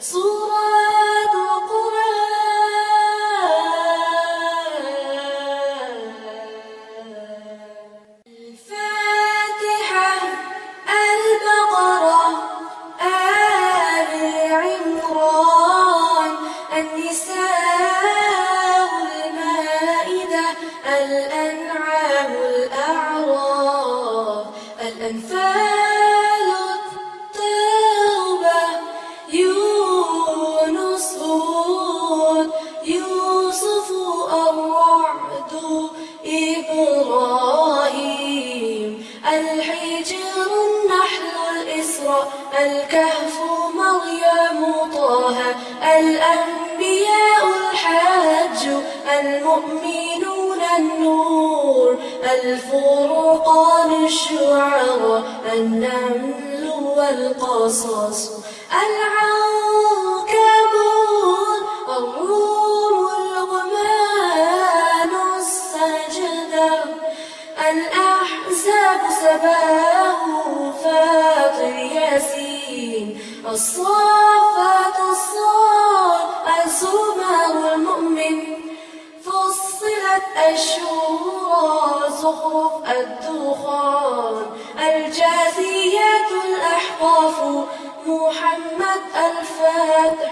سورة القرآن الفاتحة البقرة آل عمران النساء المائدة الأنعام الأعراف الأنفال التوبة يونس هود يوسف الرعد إبراهيم الحجر النحل الإسراء الكهف مريم طه الأنبياء الحج المؤمنون النور الفرقان الشعراء النمل والقصص العنكبوت الروم اللقمان السجدة الأحزاب سباه فاطر ياسين الصافات الصاد الزمر المؤمن فصلت الشورى زخرف الدخان الجاثيات الأحقاف محمد الفاتح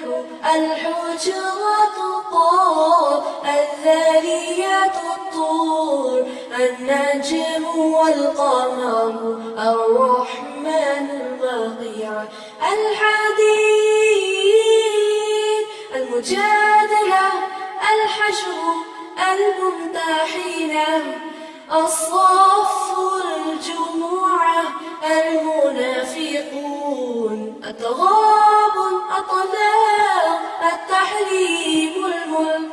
الحجرات الطور الذاريات الطور النجم والقمر الرحمن الواقع الحديد المجادلة الحشر الممتحنة الصف الجموعة المنافقون التغابن الطلاق التحريم الملك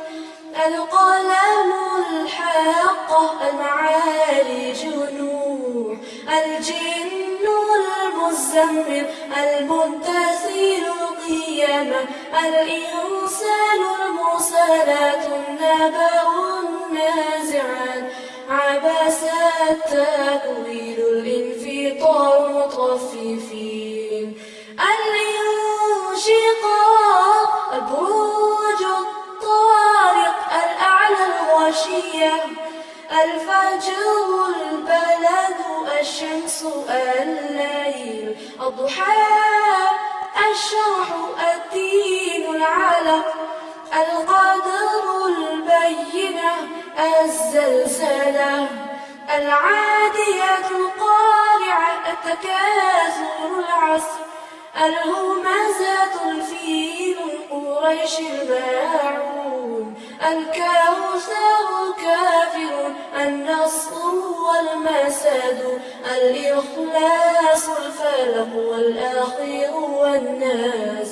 القلم الحاقة المعارج نوح الجن المزمل المنتثر القيامة الإنسان المرسلات النبأ النازعات عبس التأويل الانفطار المطففين الانشقاق البروج الطارق الأعلى الغاشية الفجر البلد الشمس الليل الضحى الشرح الدين العلق القدر البينة الزلزلة العاديات القارعة التكاثر العصر الهمزات الفيل قريش الماعون الكوثر كافر النصر والمسد الإخلاص الفلق والآخر والناس